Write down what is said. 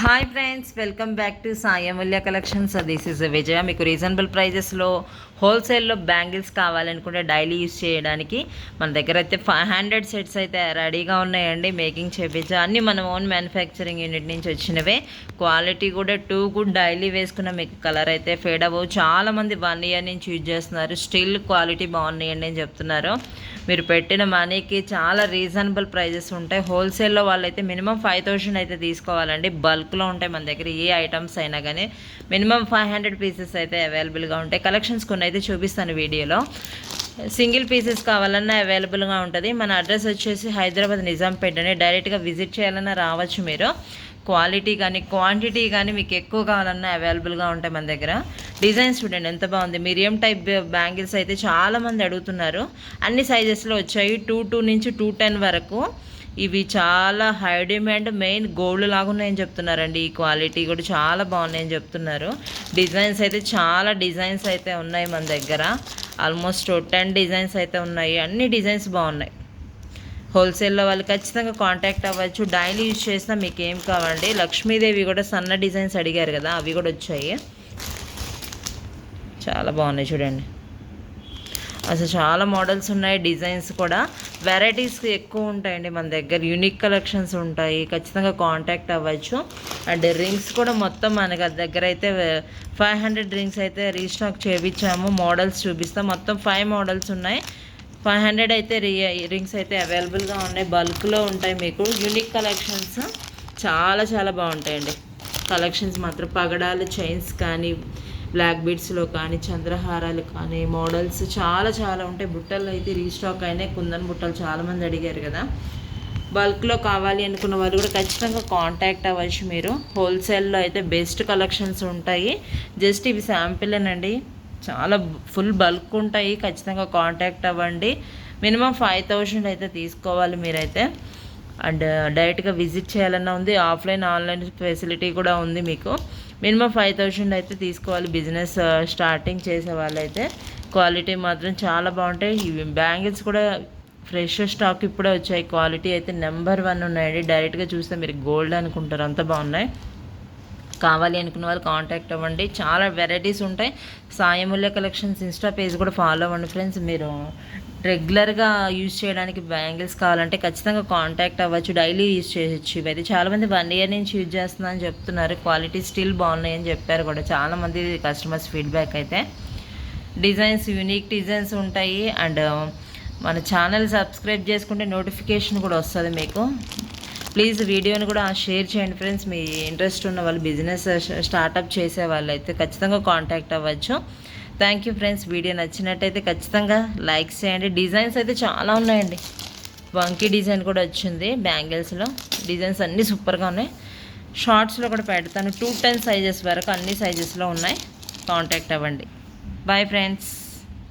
Hi friends, welcome back to Sai Amulya collections. This is Vijaya. మీకు reasonable ప్రైజెస్లో హోల్సేల్లో బ్యాంగిల్స్ కావాలనుకుంటే డైలీ యూస్ చేయడానికి మన దగ్గర అయితే 500 సెట్స్ అయితే రెడీగా ఉన్నాయండి. మేకింగ్ చేపించా అన్నీ మన ఓన్ మ్యానుఫ్యాక్చరింగ్ యూనిట్ నుంచి వచ్చినవే. క్వాలిటీ కూడా గుడ్. డైలీ వేసుకున్న మీకు కలర్ అయితే ఫేడ్ అవ్వవు. చాలామంది 1 ఇయర్ నుంచి యూజ్ చేస్తున్నారు. స్టిల్ క్వాలిటీ బాగున్నాయండి అని చెప్తున్నారు. మీరు పెట్టిన మనీకి చాలా రీజనబుల్ ప్రైజెస్ ఉంటాయి. హోల్సేల్లో వాళ్ళైతే మినిమం 5000 అయితే తీసుకోవాలండి. బల్క్లో ఉంటాయి మన దగ్గర ఏ ఐటమ్స్ అయినా కానీ. మినిమం 500 పీసెస్ అయితే అవైలబుల్గా ఉంటాయి. కలెక్షన్స్ కొన్ని అయితే చూపిస్తాను వీడియోలో. సింగిల్ పీసెస్ కావాలన్నా అవైలబుల్గా ఉంటుంది. మన అడ్రస్ వచ్చేసి హైదరాబాద్ నిజాంపేట అని. డైరెక్ట్గా విజిట్ చేయాలన్నా రావచ్చు మీరు. క్వాలిటీ కానీ క్వాంటిటీ కానీ మీకు ఎక్కువ కావాలన్నా అవైలబుల్గా ఉంటాయి మన దగ్గర. డిజైన్స్ చూడండి ఎంత బాగుంది. మీడియం టైప్ బ్యాంగిల్స్ అయితే చాలామంది అడుగుతున్నారు. అన్ని సైజెస్లో వచ్చాయి. 2 నుంచి 210 వరకు. ఇవి చాలా హై డిమాండ్, మెయిన్ గోల్డ్ లాగా ఉన్నాయని చెప్తున్నారండి. ఈ క్వాలిటీ కూడా చాలా బాగున్నాయని చెప్తున్నారు. డిజైన్స్ అయితే చాలా డిజైన్స్ అయితే ఉన్నాయి మన దగ్గర. ఆల్మోస్ట్ 10 డిజైన్స్ అయితే ఉన్నాయి. అన్ని డిజైన్స్ బాగున్నాయి. హోల్సేల్లో వాళ్ళు ఖచ్చితంగా కాంటాక్ట్ అవ్వచ్చు. డైలీ యూజ్ చేసినా మీకు ఏం కావాలండి. లక్ష్మీదేవి కూడా సన్న డిజైన్స్ అడిగారు కదా, అవి కూడా వచ్చాయి. చాలా బాగున్నాయి చూడండి. అసలు చాలా మోడల్స్ ఉన్నాయి. డిజైన్స్ కూడా వెరైటీస్ ఎక్కువ ఉంటాయండి మన దగ్గర. యూనిక్ కలెక్షన్స్ ఉంటాయి. ఖచ్చితంగా కాంటాక్ట్ అవ్వచ్చు. అండ్ రింగ్స్ కూడా మొత్తం మనకి దగ్గర అయితే 500 రింగ్స్ అయితే రీస్టాక్ చేయించాము. మోడల్స్ చూపిస్తాం. మొత్తం 5 మోడల్స్ ఉన్నాయి. 500 అయితే రింగ్స్ అయితే అవైలబుల్గా ఉన్నాయి. బల్క్లో ఉంటాయి మీకు. యూనిక్ కలెక్షన్స్ చాలా చాలా బాగుంటాయండి. కలెక్షన్స్ మాత్రం పగడాలు, చైన్స్ కానీ, బ్లాక్ బీడ్స్లో కానీ, చంద్రహారాలు కానీ, మోడల్స్ చాలా చాలా ఉంటాయి. బుట్టలు అయితే రీస్టాక్ అయినాయి. కుందన్ బుట్టలు చాలామంది అడిగారు కదా. బల్క్లో కావాలి అనుకున్న వాళ్ళు కూడా ఖచ్చితంగా కాంటాక్ట్ అవ్వచ్చు మీరు. హోల్సేల్లో అయితే బెస్ట్ కలెక్షన్స్ ఉంటాయి. జస్ట్ ఇవి శాంపిలేనండి. చాలా ఫుల్ బల్క్ ఉంటాయి. ఖచ్చితంగా కాంటాక్ట్ అవ్వండి. మినిమం 5000 అయితే తీసుకోవాలి మీరైతే. అండ్ డైరెక్ట్గా విజిట్ చేయాలన్నా ఉంది. ఆఫ్లైన్ ఆన్లైన్ ఫెసిలిటీ కూడా ఉంది మీకు. మినిమం 5000 అయితే తీసుకోవాలి బిజినెస్ స్టార్టింగ్ చేసే వాళ్ళైతే. క్వాలిటీ మాత్రం చాలా బాగుంటాయి. ఇవి బ్యాంగిల్స్ కూడా ఫ్రెష్ స్టాక్ ఇప్పుడే వచ్చాయి. క్వాలిటీ అయితే నెంబర్ 1 ఉన్నాయండి. డైరెక్ట్గా చూస్తే మీరు గోల్డ్ అనుకుంటారు, అంత బాగున్నాయి. కావాలి అనుకున్న వాళ్ళు కాంటాక్ట్ అవ్వండి. చాలా వెరైటీస్ ఉంటాయి. Sai Amulya collections Insta page కూడా ఫాలో అవ్వండి ఫ్రెండ్స్. మీరు రెగ్యులర్గా యూజ్ చేయడానికి బ్యాంగిల్స్ కావాలంటే ఖచ్చితంగా కాంటాక్ట్ అవ్వచ్చు. డైలీ యూజ్ చేయొచ్చు. ఇవైతే చాలామంది 1 ఇయర్ నుంచి యూజ్ చేస్తున్నారని చెప్తున్నారు. క్వాలిటీ స్టిల్ బాగున్నాయని చెప్పారు కూడా చాలామంది కస్టమర్స్ ఫీడ్బ్యాక్ అయితే. డిజైన్స్ యూనిక్ డిజైన్స్ ఉంటాయి. అండ్ మన ఛానల్ సబ్స్క్రైబ్ చేసుకుంటే నోటిఫికేషన్ కూడా వస్తుంది మీకు. ప్లీజ్ వీడియోని కూడా షేర్ చేయండి ఫ్రెండ్స్. మీ ఇంట్రెస్ట్ ఉన్న వాళ్ళు, బిజినెస్ స్టార్టప్ చేసే వాళ్ళు అయితే ఖచ్చితంగా కాంటాక్ట్ అవ్వచ్చు. Thank you friends. వీడియో నచ్చినట్టయితే ఖచ్చితంగా లైక్ చేయండి. డిజైన్స్ అయితే చాలా ఉన్నాయండి. వంకీ డిజైన్ కూడా వచ్చింది బ్యాంగిల్స్లో. డిజైన్స్ అన్నీ సూపర్గా ఉన్నాయి. షార్ట్స్లో కూడా పెడతాను. 210 సైజెస్ వరకు అన్ని సైజెస్లో ఉన్నాయి. కాంటాక్ట్ అవ్వండి. Bye friends.